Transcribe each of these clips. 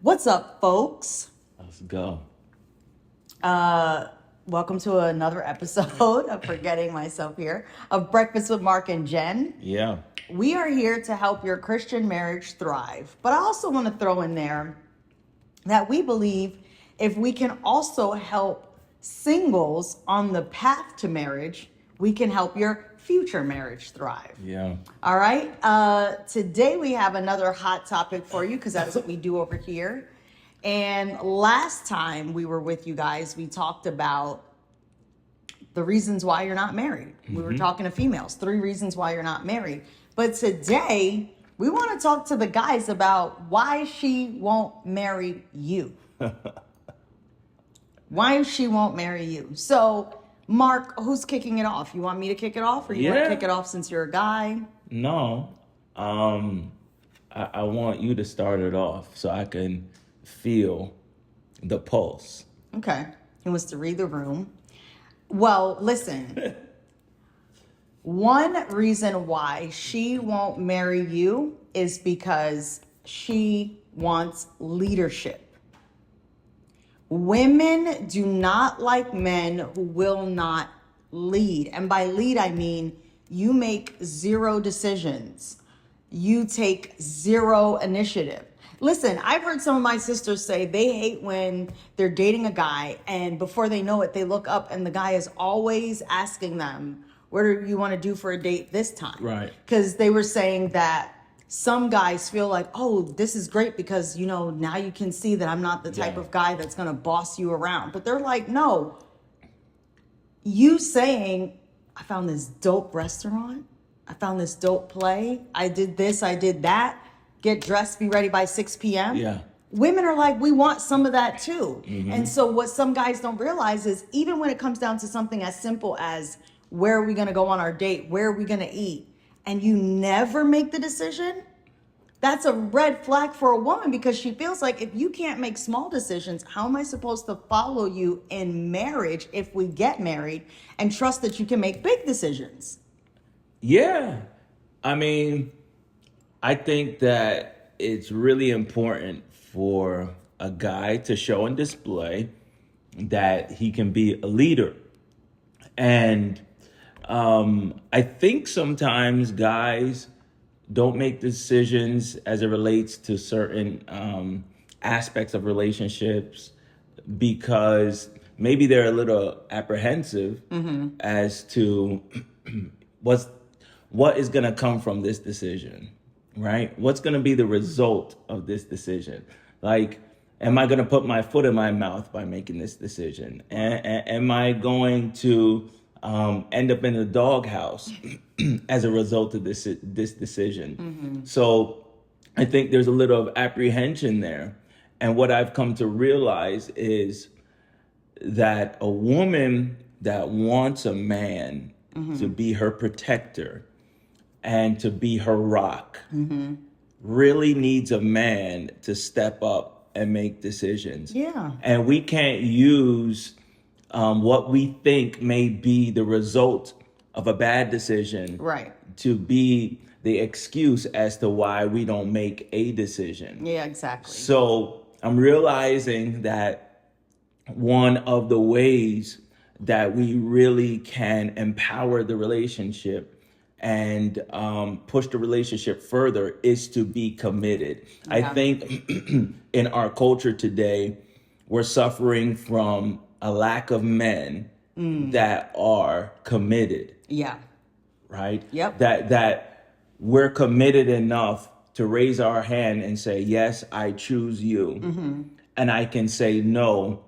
What's up, folks? Let's go. Welcome to another episode of Forgetting Myself here of Breakfast with Mark and Jen. Yeah. We are here to help your Christian marriage thrive. But I also want to throw in there that we believe if we can also help singles on the path to marriage, we can help your future marriage thrive. Yeah. All right. Today we have another hot topic for you because that's what we do over here. And last time we were with you guys, we talked about the reasons why you're not married. We were talking to females, 3 reasons why you're not married. But today we want to talk to the guys about why she won't marry you. Why she won't marry you. So, Mark, who's kicking it off? You want me to kick it off, or you want to kick it off since you're a guy? No. I want you to start it off so I can feel the pulse. Okay. He wants to read the room. Well, listen. One reason why she won't marry you is because she wants leadership. Women do not like men who will not lead. And by lead, I mean you make 0 decisions. You take 0 initiative. Listen, I've heard some of my sisters say they hate when they're dating a guy and before they know it, they look up and the guy is always asking them, what do you want to do for a date this time? Right. Because they were saying that some guys feel like, oh, this is great because, now you can see that I'm not the type of guy that's going to boss you around. But they're like, no, you saying, I found this dope restaurant. I found this dope play. I did this, I did that. Get dressed, be ready by 6 p.m. Yeah. Women are like, we want some of that too. And so what some guys don't realize is even when it comes down to something as simple as where are we going to go on our date? Where are we going to eat? And you never make the decision, that's a red flag for a woman because she feels like if you can't make small decisions, how am I supposed to follow you in marriage if we get married and trust that you can make big decisions? Yeah. I think that it's really important for a guy to show and display that he can be a leader. And I think sometimes guys don't make decisions as it relates to certain aspects of relationships because maybe they're a little apprehensive as to what is going to come from this decision, right? What's going to be the result of this decision? Like, am I going to put my foot in my mouth by making this decision? Am I going to end up in the doghouse as a result of this decision? So I think there's a little of apprehension there. And what I've come to realize is that a woman that wants a man to be her protector and to be her rock really needs a man to step up and make decisions. Yeah. And we can't use what we think may be the result of a bad decision to be the excuse as to why we don't make a decision. Yeah, exactly. So I'm realizing that one of the ways that we really can empower the relationship and push the relationship further is to be committed. I think in our culture today, we're suffering from a lack of men that are committed. Yeah. Right? Yep. That we're committed enough to raise our hand and say, yes, I choose you. And I can say no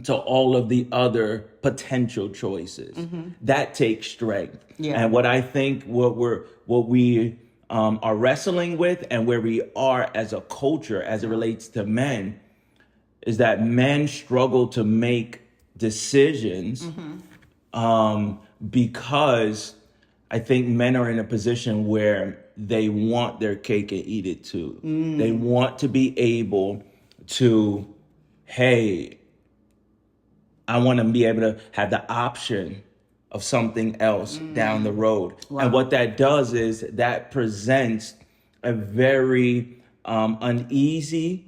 to all of the other potential choices. That takes strength. Yeah. And what I think what we are wrestling with and where we are as a culture as it relates to men is that men struggle to make decisions because I think men are in a position where they want their cake and eat it too. They want to be able to, hey, I want to be able to have the option of something else down the road. Wow. And what that does is that presents a very uneasy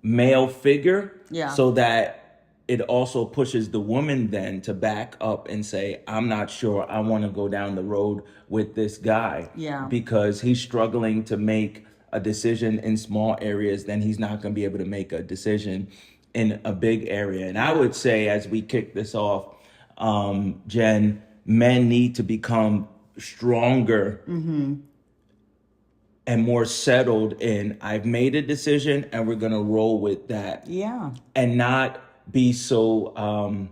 male figure, Yeah. so that it also pushes the woman then to back up and say, I'm not sure I want to go down the road with this guy. Yeah. Because he's struggling to make a decision in small areas, then he's not going to be able to make a decision in a big area. And I would say, as we kick this off, Jen, men need to become stronger and more settled in, I've made a decision and we're going to roll with that. Yeah. And not be so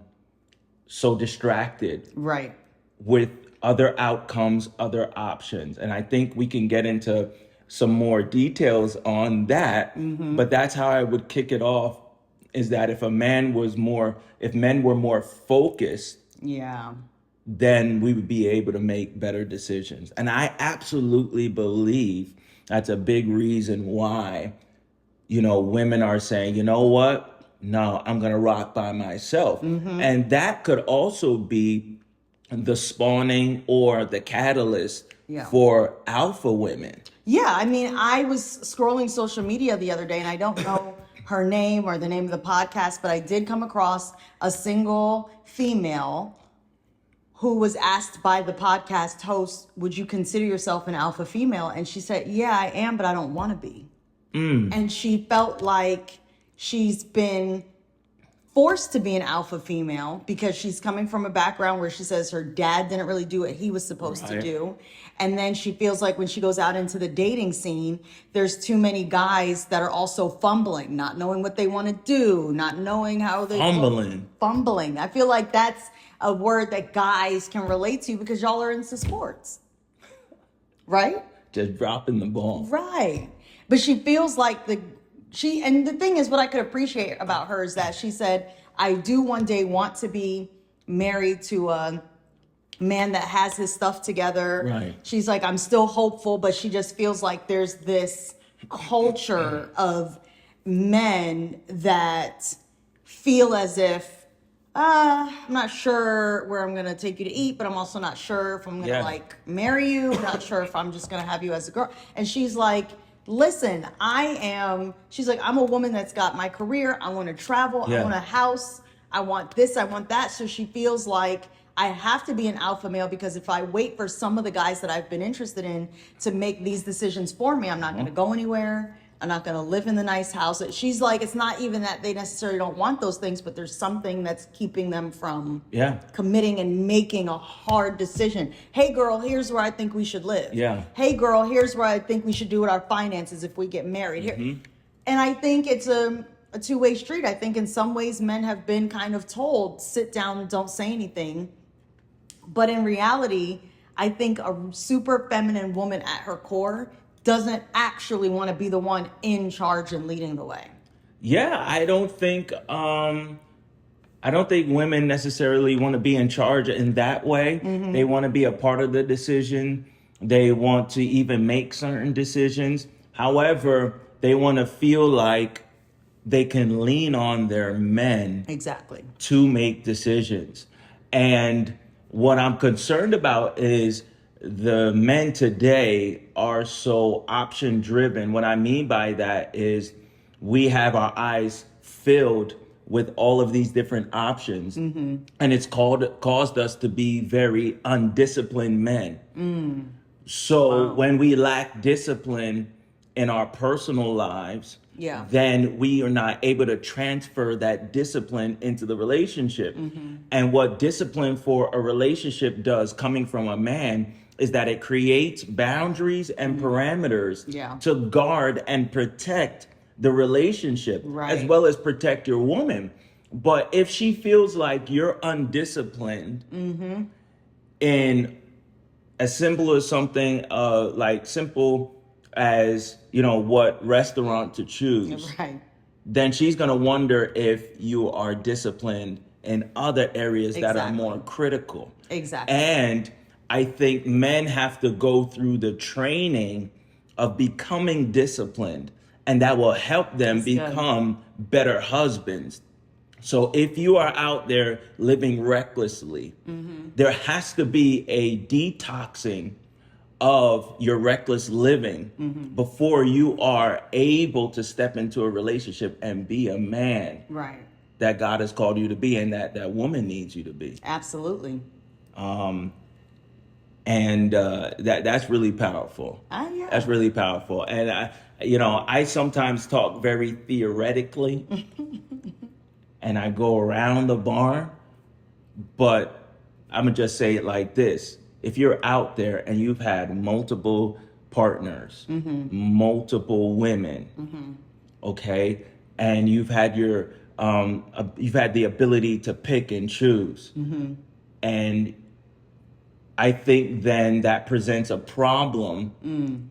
distracted Right. with other outcomes, other options. And I think we can get into some more details on that, but that's how I would kick it off, is that if men were more focused, Yeah. then we would be able to make better decisions. And I absolutely believe that's a big reason why, women are saying, you know what? No, I'm going to rock by myself. And that could also be the spawning or the catalyst for alpha women. Yeah, I mean, I was scrolling social media the other day, and I don't know her name or the name of the podcast, but I did come across a single female who was asked by the podcast host, would you consider yourself an alpha female? And she said, yeah, I am, but I don't want to be. And she felt like she's been forced to be an alpha female because she's coming from a background where she says her dad didn't really do what he was supposed to do. And then she feels like when she goes out into the dating scene, there's too many guys that are also fumbling, not knowing what they want to do, not knowing how they fumbling. I feel like that's a word that guys can relate to because y'all are into sports. Right? Just dropping the ball. Right. But she feels like and the thing is, what I could appreciate about her is that she said, I do one day want to be married to a man that has his stuff together. Right. She's like, I'm still hopeful, but she just feels like there's this culture of men that feel as if, I'm not sure where I'm going to take you to eat, but I'm also not sure if I'm going to marry you. I'm not sure if I'm just going to have you as a girl. And she's like, listen, she's like, I'm a woman that's got my career. I want to travel. I want a house. I want this. I want that. So she feels like I have to be an alpha male because if I wait for some of the guys that I've been interested in to make these decisions for me, I'm not going to go anywhere. I'm not going to live in the nice house. She's like, it's not even that they necessarily don't want those things, but there's something that's keeping them from committing and making a hard decision. Hey, girl, here's where I think we should live. Yeah. Hey, girl, here's where I think we should do with our finances if we get married. Here. And I think it's a two-way street. I think in some ways men have been kind of told, sit down, don't say anything. But in reality, I think a super feminine woman at her core doesn't actually want to be the one in charge and leading the way. Yeah, I don't think women necessarily want to be in charge in that way. They want to be a part of the decision. They want to even make certain decisions. However, they want to feel like they can lean on their men to make decisions. And what I'm concerned about is the men today are so option driven. What I mean by that is we have our eyes filled with all of these different options, and it's caused us to be very undisciplined men. So when we lack discipline in our personal lives, then we are not able to transfer that discipline into the relationship. And what discipline for a relationship does, coming from a man, is that it creates boundaries and parameters to guard and protect the relationship, as well as protect your woman. But if she feels like you're undisciplined in as simple as something simple as, what restaurant to choose, then she's going to wonder if you are disciplined in other areas that are more critical. And I think men have to go through the training of becoming disciplined, and that will help them become better husbands. So if you are out there living recklessly, there has to be a detoxing of your reckless living before you are able to step into a relationship and be a man Right. that God has called you to be and that woman needs you to be. Absolutely. And that's really powerful. Yeah. That's really powerful. And I sometimes talk very theoretically, and I go around the barn. But I'm gonna just say it like this: if you're out there and you've had multiple partners, multiple women, okay, and you've had you've had the ability to pick and choose, and I think then that presents a problem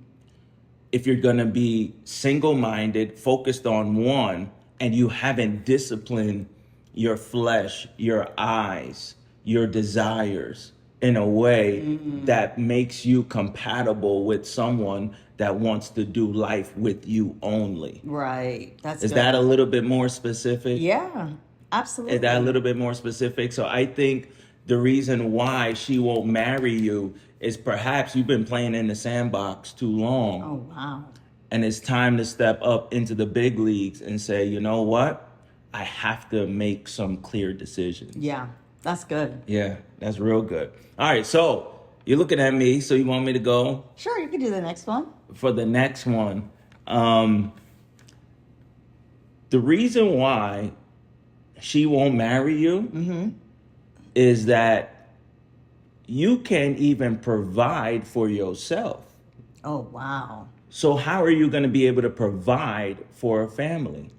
if you're going to be single-minded, focused on one, and you haven't disciplined your flesh, your eyes, your desires in a way that makes you compatible with someone that wants to do life with you only. Right. That's Is good. that a little bit more specific? Yeah, absolutely. Is that a little bit more specific? So I think the reason why she won't marry you is perhaps you've been playing in the sandbox too long. Oh, wow. And it's time to step up into the big leagues and say, you know what? I have to make some clear decisions. Yeah, that's good. Yeah, that's real good. All right, so you're looking at me, so you want me to go Sure, you can do the next one. for the next one. The reason why she won't marry you is that you can't even provide for yourself. Oh, wow. So how are you going to be able to provide for a family?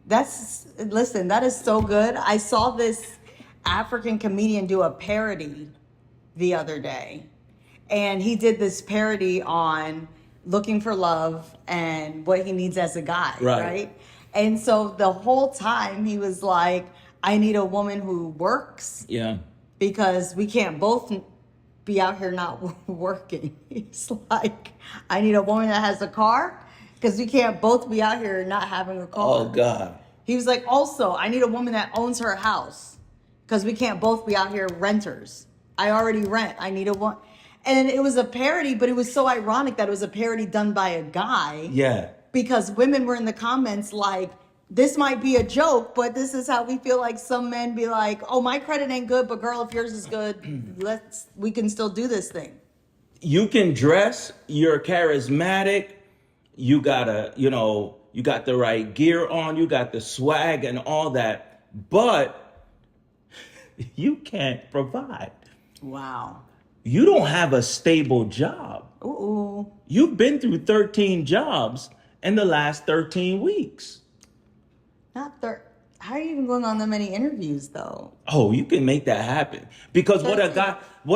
Listen, that is so good. I saw this African comedian do a parody the other day. And he did this parody on looking for love and what he needs as a guy, right? And so the whole time he was like, I need a woman who works. Yeah. Because we can't both be out here not working. It's like, I need a woman that has a car because we can't both be out here not having a car. Oh, God. He was like, also, I need a woman that owns her house because we can't both be out here renters. I already rent. I need a one. And it was a parody, but it was so ironic that it was a parody done by a guy. Yeah. Because women were in the comments like, this might be a joke, but this is how we feel like some men be like, oh, my credit ain't good, but girl, if yours is good, we can still do this thing. You can dress, you're charismatic, you got the right gear on, you got the swag and all that, but you can't provide. Wow. You don't have a stable job. Ooh. You've been through 13 jobs in the last 13 weeks. How are you even going on that many interviews though? Oh, you can make that happen. Because what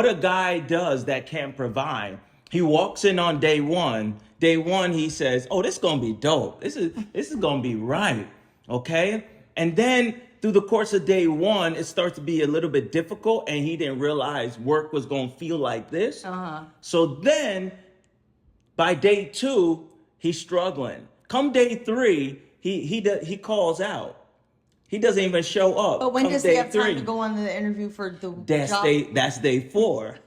a guy does that can't provide, he walks in on day one. Day one, he says, oh, this is gonna be dope. This is gonna be right. Okay? And then through the course of day one, it starts to be a little bit difficult, and he didn't realize work was gonna feel like this. So then by day two, he's struggling. Come day three, he calls out. He doesn't even show up. But when does he have time to go on the interview for the job? That's day four.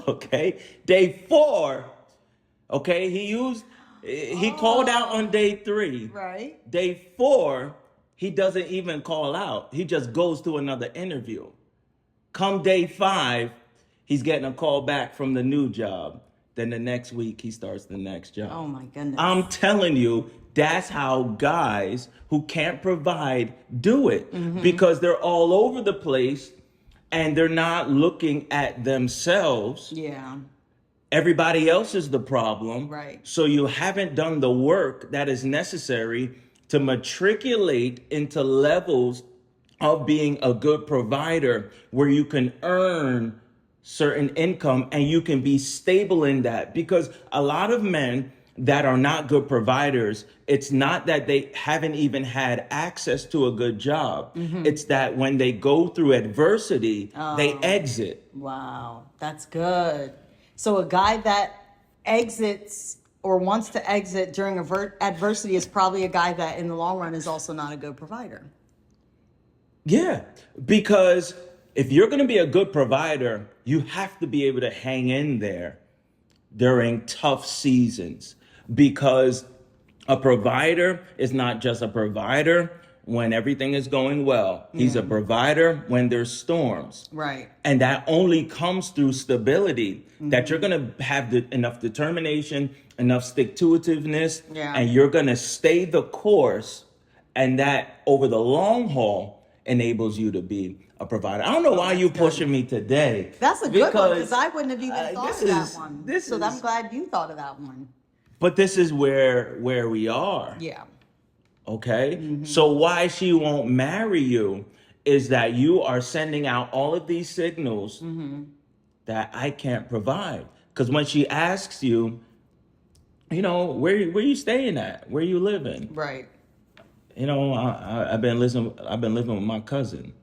Okay. Day four. Okay. He called out on day three. Right. Day four, he doesn't even call out. He just goes to another interview. Come day five, he's getting a call back from the new job. Then the next week, he starts the next job. Oh my goodness. I'm telling you, that's how guys who can't provide do it, because they're all over the place and they're not looking at themselves. Yeah. Everybody else is the problem. Right. So you haven't done the work that is necessary to matriculate into levels of being a good provider where you can earn certain income and you can be stable in that. Because a lot of men that are not good providers, it's not that they haven't even had access to a good job. It's that when they go through adversity, they exit. Wow, that's good. So a guy that exits or wants to exit during adversity is probably a guy that in the long run is also not a good provider. Yeah, because if you're going to be a good provider, you have to be able to hang in there during tough seasons, because a provider is not just a provider when everything is going well. He's a provider when there's storms. Right. And that only comes through stability, that you're going to have enough determination, enough stick-to-itiveness, and you're going to stay the course. And that over the long haul enables you to be a provider. I don't know why you're pushing me today. That's a good one, because I wouldn't have even thought of that one. So I'm glad you thought of that one. But this is where we are. Yeah. Okay? So why she won't marry you is that you are sending out all of these signals that I can't provide. Because when she asks you, where you staying at? Where you living? Right. I've been living with my cousin.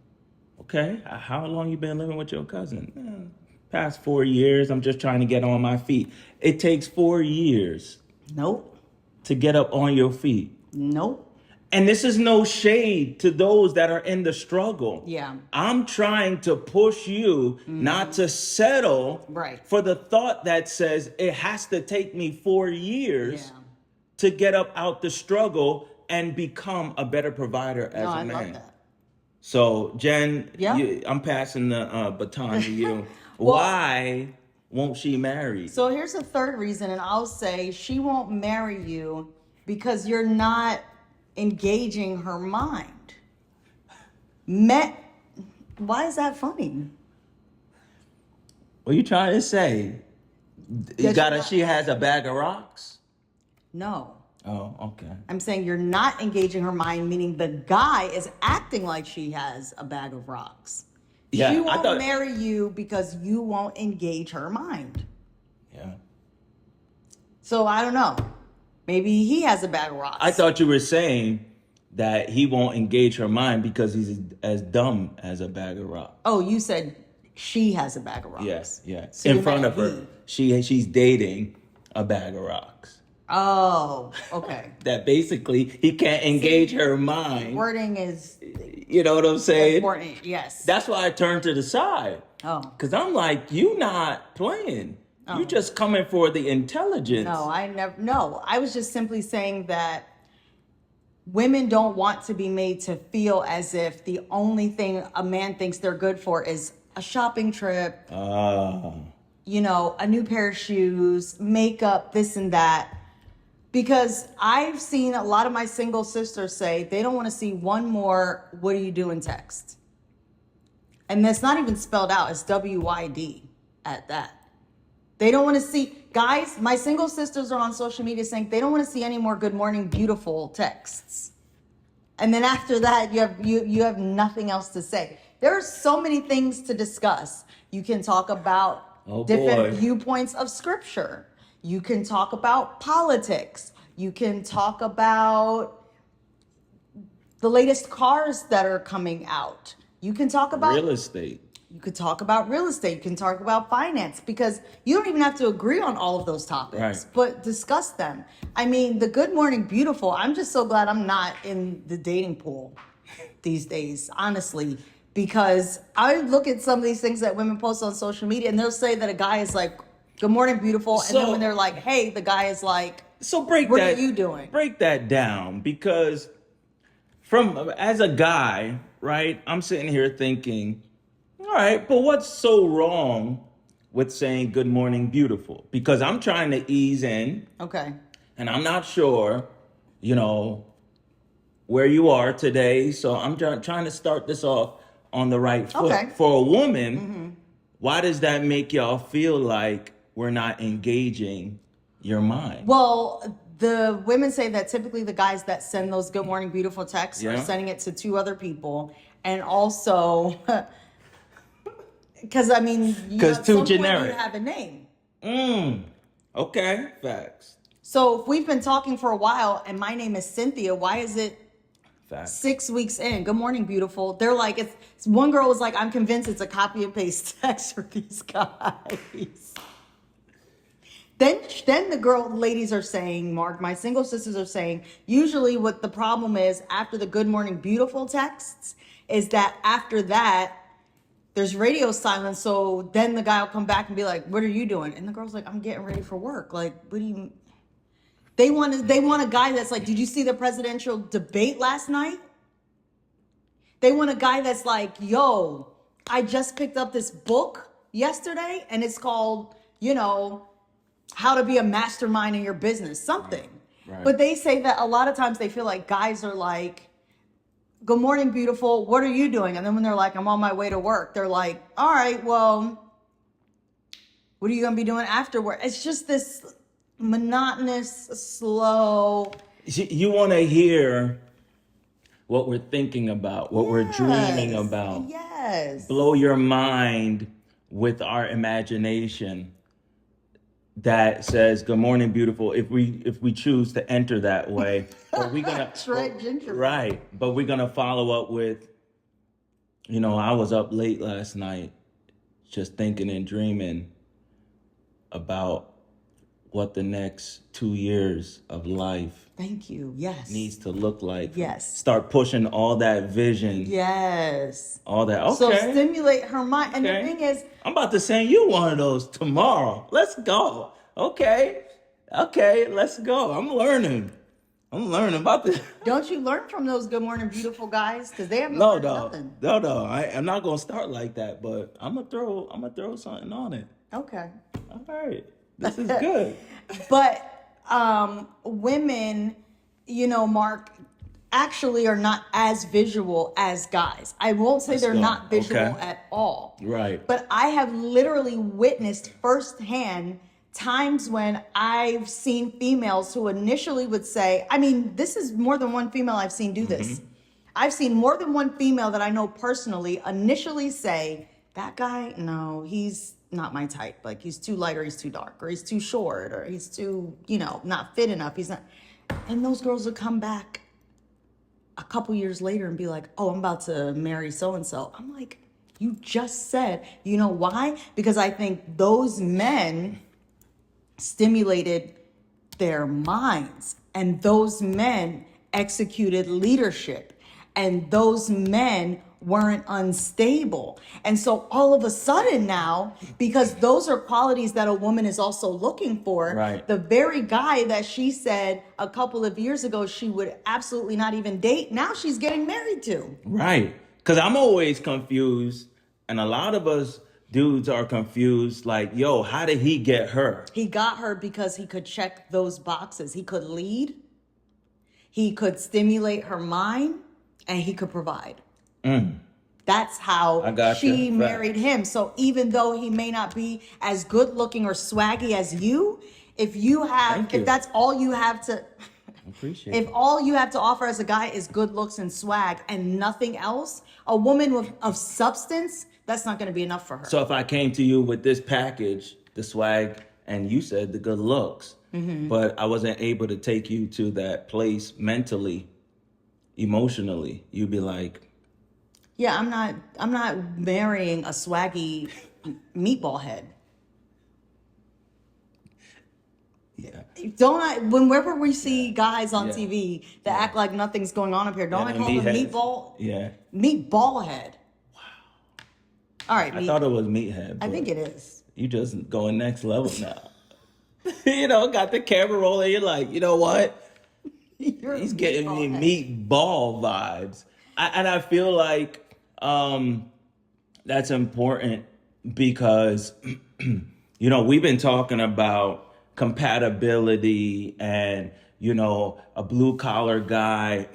Okay, how long you been living with your cousin? Past 4 years. I'm just trying to get on my feet. It takes 4 years. Nope. To get up on your feet. Nope. And this is no shade to those that are in the struggle. Yeah. I'm trying to push you not to settle for the thought that says it has to take me 4 years to get up out the struggle and become a better provider as a man. I love that. So, Jen, I'm passing the baton to you. Well, why won't she marry? So here's the third reason, and I'll say she won't marry you because you're not engaging her mind. Why is that funny? What are you trying to say? She has a bag of rocks? No. Oh, okay. I'm saying you're not engaging her mind, meaning the guy is acting like she has a bag of rocks. Yeah, she won't marry you because you won't engage her mind. Yeah. So I don't know. Maybe he has a bag of rocks. I thought you were saying that he won't engage her mind because he's as dumb as a bag of rocks. Oh, you said she has a bag of rocks. Yes, yeah. So in front of her, she's dating a bag of rocks. Oh, okay. That basically he can't engage her mind. Wording is, you know what I'm saying? Important, yes. That's why I turned to the side. Oh. Because I'm like, you not playing. Oh. You just coming for the intelligence. No, I was just simply saying that women don't want to be made to feel as if the only thing a man thinks they're good for is a shopping trip, a new pair of shoes, makeup, this and that. Because I've seen a lot of my single sisters say they don't want to see one more "what are you doing" text. And that's not even spelled out. It's WYD at that. They don't want to see, guys, my single sisters are on social media saying they don't want to see any more "good morning, beautiful" texts. And then after that, you have nothing else to say. There are so many things to discuss. You can talk about different viewpoints of scripture. You can talk about politics. You can talk about the latest cars that are coming out. You can talk about real estate. You could talk about real estate. You can talk about finance, because you don't even have to agree on all of those topics, but discuss them. I mean, the good morning, beautiful. I'm just so glad I'm not in the dating pool these days, honestly, because I look at some of these things that women post on social media and they'll say that a guy is like, "Good morning, beautiful." And then when they're like, "Hey," the guy is like, "What are you doing?" Break that down, because as a guy, right, I'm sitting here thinking, all right, but what's so wrong with saying "good morning, beautiful"? Because I'm trying to ease in. Okay. And I'm not sure, where you are today. So I'm trying to start this off on the right foot. Okay. For a woman, why does that make y'all feel like we're not engaging your mind? Well, the women say that typically the guys that send those "good morning, beautiful" texts are sending it to 2 other people. And also, because too generic. You have a name. Okay, facts. So if we've been talking for a while and my name is Cynthia, why is it 6 weeks in? "Good morning, beautiful." They're like, one girl was like, "I'm convinced it's a copy and paste text for these guys." Then the ladies are saying, Mark, my single sisters are saying, usually what the problem is after the "good morning, beautiful" texts is that after that, there's radio silence. So then the guy will come back and be like, what are you doing? And the girl's like, I'm getting ready for work. Like, what do you, they want a guy that's like, did you see the presidential debate last night? They want a guy that's like, yo, I just picked up this book yesterday and it's called, how to be a mastermind in your business, something. Right. But they say that a lot of times they feel like guys are like, good morning, beautiful. What are you doing? And then when they're like, I'm on my way to work, they're like, all right, well, what are you going to be doing after work? It's just this monotonous, slow. You want to hear what we're thinking about, what we're dreaming about. Yes. Blow your mind with our imagination that says, good morning, beautiful, if we choose to enter that way. But we're gonna Tread gingerbread. Right. But we're gonna follow up with, I was up late last night just thinking and dreaming about what the next 2 years of life Thank you. Yes. needs to look like. Yes. Start pushing all that vision. Yes. All that. Okay. So stimulate her mind. And Okay. the thing is, I'm about to send you one of those tomorrow. Let's go. Okay, let's go. I'm learning about this. don't you learn from those good morning beautiful guys? Because they haven't No, learned no, nothing. no. I'm not gonna start like that, but I'm gonna throw something on it. Okay. All right, this is good. But women, Mark, actually are not as visual as guys. I won't say they're go. not visual Okay. at all. Right. But I have literally witnessed firsthand times when I've seen females who initially would say, this is more than one female I've seen do this. I've seen more than one female that I know personally initially say, that guy, no, he's not my type. Like, he's too light or he's too dark or he's too short or he's too, not fit enough. He's not. And those girls would come back a couple years later and be like, oh, I'm about to marry so-and-so. I'm like, you just said, you know why? Because I think those men stimulated their minds, and those men executed leadership, and those men weren't unstable. And so all of a sudden now, because those are qualities that a woman is also looking for, Right. the very guy that she said a couple of years ago she would absolutely not even date, now she's getting married to. Right. Because I'm always confused, and a lot of us dudes are confused, like, yo, how did he get her? He got her because he could check those boxes. He could lead, he could stimulate her mind, and he could provide. That's how she married him. So even though he may not be as good looking or swaggy as you, if that's all you have to, Appreciate if all you have to offer as a guy is good looks and swag and nothing else, a woman of substance, that's not going to be enough for her. So if I came to you with this package, the swag, and you said the good looks, but I wasn't able to take you to that place mentally, emotionally, you'd be like, yeah, I'm not marrying a swaggy meatball head. yeah. Whenever we see guys on TV that act like nothing's going on up here, don't I call them meatball? Yeah. Meatball head. Wow. All right, I thought it was meathead. I think it is. You just going next level now. Got the camera rolling. You're like, you know what? He's getting me meatball vibes. And I feel like that's important because, we've been talking about compatibility and, a blue collar guy,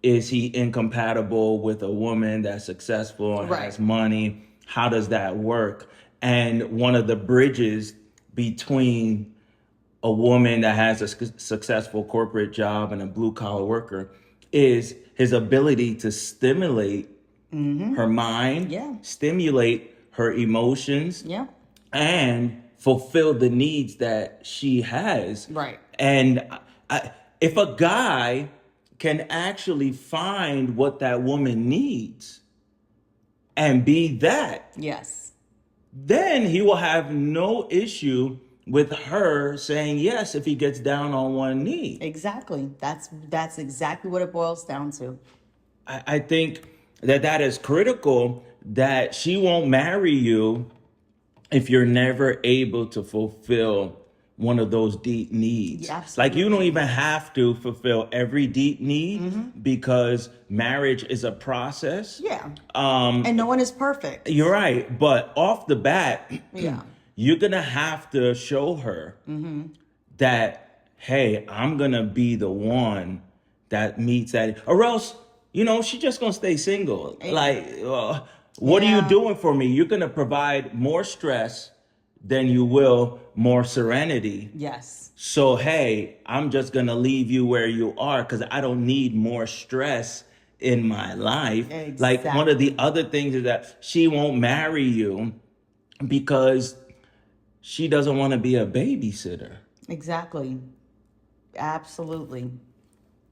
is he incompatible with a woman that's successful and has money? How does that work? And one of the bridges between a woman that has a successful corporate job and a blue collar worker is his ability to stimulate her mind, stimulate her emotions, and fulfill the needs that she has. Right. And if a guy can actually find what that woman needs and be that, yes, then he will have no issue with her saying yes if he gets down on one knee. Exactly. That's exactly what it boils down to. I think that is critical that she won't marry you if you're never able to fulfill one of those deep needs. Yeah, Like, you don't absolutely. even have to fulfill every deep need because marriage is a process. Yeah. And no one is perfect. You're right. But off the bat, Yeah. you're going to have to show her that, hey, I'm going to be the one that meets that. Or else, she's just going to stay single. Like, what are you Yeah. doing for me? You're going to provide more stress than you will more serenity. Yes. So, hey, I'm just going to leave you where you are because I don't need more stress in my life. Like, one of the other things is that she won't marry you because she doesn't want to be a babysitter. Exactly. Absolutely.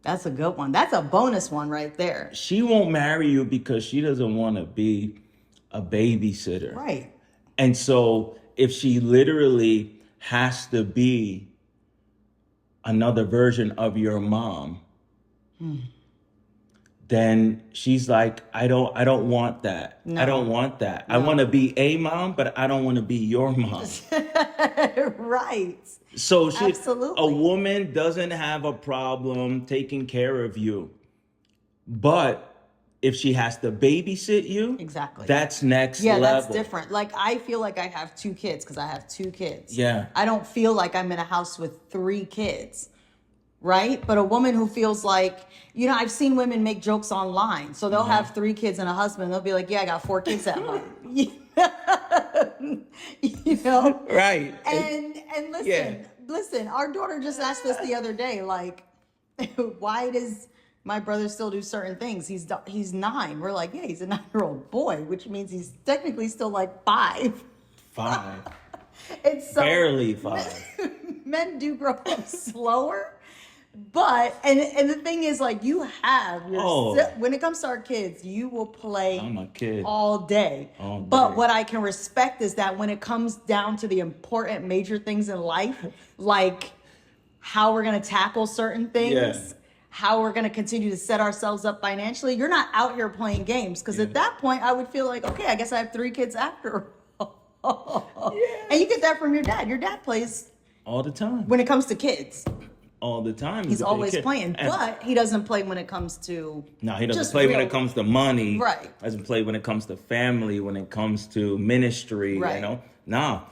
That's a good one. That's a bonus one right there. She won't marry you because she doesn't want to be a babysitter. Right. And so if she literally has to be another version of your mom, then she's like, I don't want that. No. I don't want that. No. I want to be a mom, but I don't want to be your mom. Right. So Absolutely. a woman doesn't have a problem taking care of you. But if she has to babysit you, Exactly. that's next Yeah, level. that's different. Like, I feel like I have 2 kids because I have 2 kids. Yeah. I don't feel like I'm in a house with 3 kids. Right? But a woman who feels like, I've seen women make jokes online. So they'll have 3 kids and a husband. They'll be like, yeah, I got 4 kids at home. Right. And listen, our daughter just asked us the other day, like, why does my brother still do certain things? He's 9. We're like, yeah, he's a 9-year-old boy, which means he's technically still like 5. 5. It's so Barely 5. men do grow up slower. But and the thing is, like, you have when it comes to our kids, you will play I'm a kid. all day. But what I can respect is that when it comes down to the important major things in life, like how we're going to tackle certain things, how we're going to continue to set ourselves up financially, you're not out here playing games. Because at that point, I would feel like, okay, I guess I have 3 kids after all. And you get that from your dad. Your dad plays all the time. When it comes to kids. All the time. He's always playing, but he doesn't play when it comes to... No, he doesn't play when it comes to money. Right. Doesn't play when it comes to family, when it comes to ministry, Right. No,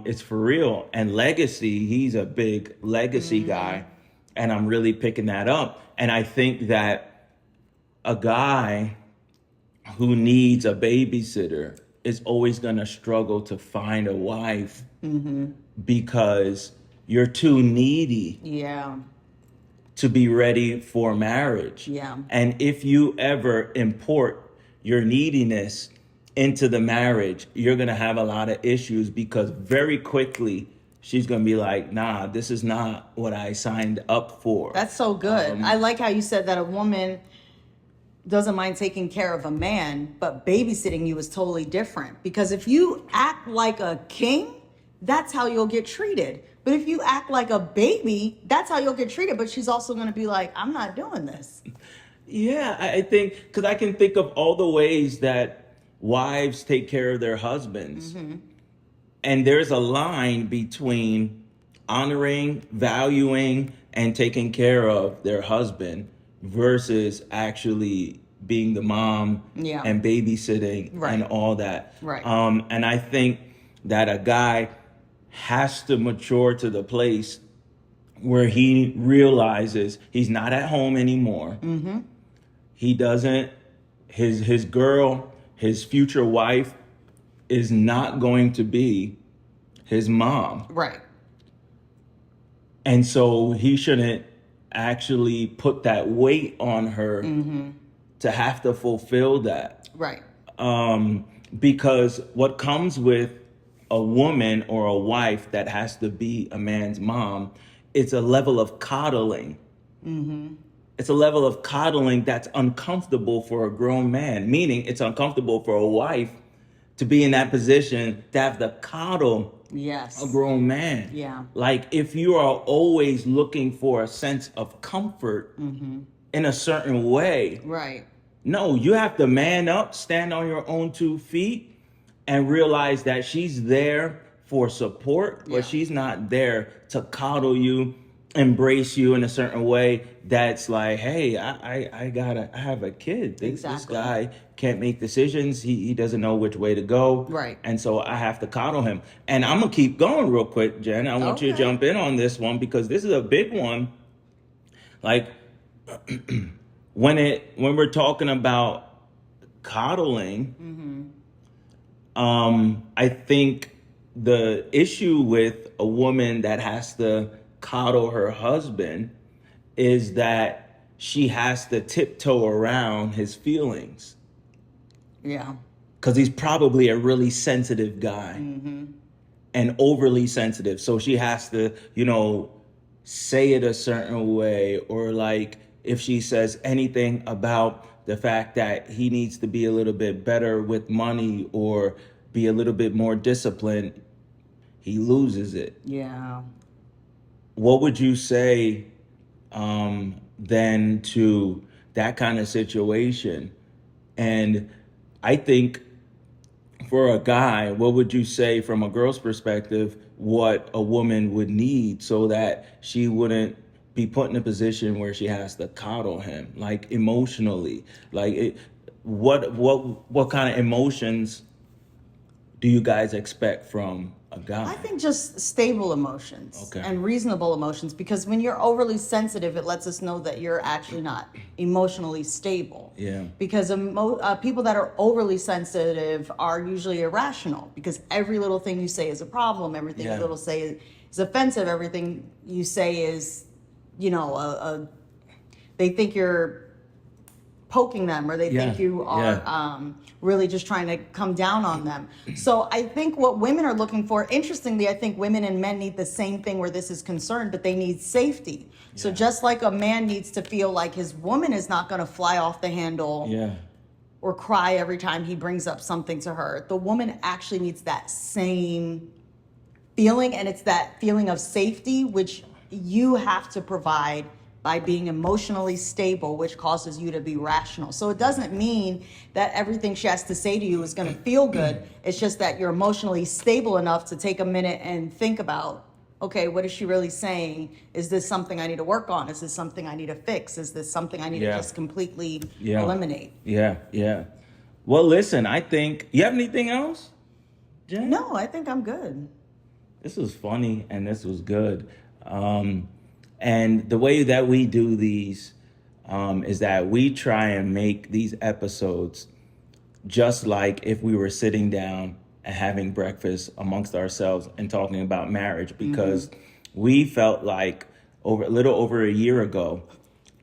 it's for real. And legacy, he's a big legacy guy. And I'm really picking that up. And I think that a guy who needs a babysitter is always going to struggle to find a wife because you're too needy to be ready for marriage. Yeah. And if you ever import your neediness into the marriage, you're going to have a lot of issues because very quickly she's going to be like, nah, this is not what I signed up for. That's so good. I like how you said that a woman doesn't mind taking care of a man, but babysitting you is totally different. Because if you act like a king, that's how you'll get treated. But if you act like a baby, that's how you'll get treated. But she's also going to be like, I'm not doing this. Yeah, I think, because I can think of all the ways that wives take care of their husbands. And there's a line between honoring, valuing, and taking care of their husband versus actually being the mom and babysitting and all that. Right. And I think that a guy has to mature to the place where he realizes he's not at home anymore. He doesn't, his girl, his future wife is not going to be his mom. Right. And so he shouldn't actually put that weight on her to have to fulfill that. Right. Because what comes with a woman or a wife that has to be a man's mom, it's a level of coddling. It's a level of coddling that's uncomfortable for a grown man, meaning it's uncomfortable for a wife to be in that position to have to coddle a grown man. Yeah. Like, if you are always looking for a sense of comfort in a certain way, Right. No, you have to man up, stand on your own 2 feet, and realize that she's there for support, Yeah. but she's not there to coddle you, embrace you in a certain way that's like, hey, I have a kid. This Exactly. guy can't make decisions. He doesn't know which way to go. Right. And so I have to coddle him. And I'm gonna keep going real quick, Jen. I want you to Okay. jump in on this one because this is a big one. Like when we're talking about coddling, I think the issue with a woman that has to coddle her husband is that she has to tiptoe around his feelings Yeah. because he's probably a really sensitive guy and overly sensitive. So she has to, say it a certain way, or like if she says anything about the fact that he needs to be a little bit better with money or be a little bit more disciplined, he loses it. Yeah. What would you say then to that kind of situation? And I think for a guy, what would you say from a girl's perspective, what a woman would need so that she wouldn't be put in a position where she has to coddle him, like emotionally? What kind of emotions do you guys expect from a guy? I think just stable emotions Okay. and reasonable emotions, because when you're overly sensitive, it lets us know that you're actually not emotionally stable. Yeah. Because people that are overly sensitive are usually irrational, because every little thing you say is a problem. Everything Yeah. you little say is offensive. Everything you say is, they think you're poking them, or they Yeah, think you are yeah. really just trying to come down on them. So I think what women are looking for, interestingly, I think women and men need the same thing where this is concerned, but they need safety. So Yeah. just like a man needs to feel like his woman is not going to fly off the handle Yeah. or cry every time he brings up something to her, the woman actually needs that same feeling, and it's that feeling of safety, which you have to provide by being emotionally stable, which causes you to be rational. So it doesn't mean that everything she has to say to you is going to feel good. It's just that you're emotionally stable enough to take a minute and think about, okay, what is she really saying? Is this something I need to work on? Is this something I need to fix? Is this something I need Yeah. to just completely Yeah. eliminate? Yeah. Yeah. Well, listen, I think, you have anything else, Jen? No, I think I'm good. This was funny and this was good. And the way that we do these is that we try and make these episodes just like if we were sitting down and having breakfast amongst ourselves and talking about marriage, because we felt like a little over a year ago,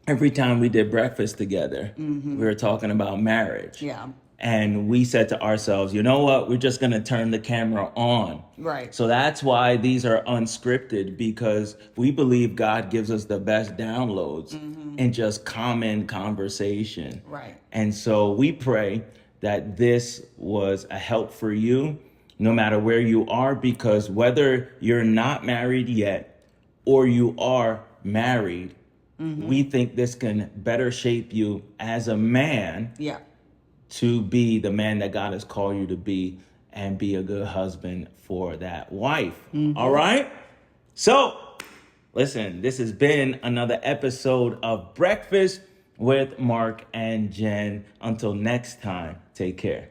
every time we did breakfast together, we were talking about marriage. Yeah. And we said to ourselves, you know what? We're just going to turn the camera on. Right. So that's why these are unscripted, because we believe God gives us the best downloads in just common conversation. Right. And so we pray that this was a help for you, no matter where you are, because whether you're not married yet or you are married, we think this can better shape you as a man. Yeah. To be the man that God has called you to be and be a good husband for that wife. All right? So, listen, this has been another episode of Breakfast with Mark and Jen. Until next time, take care.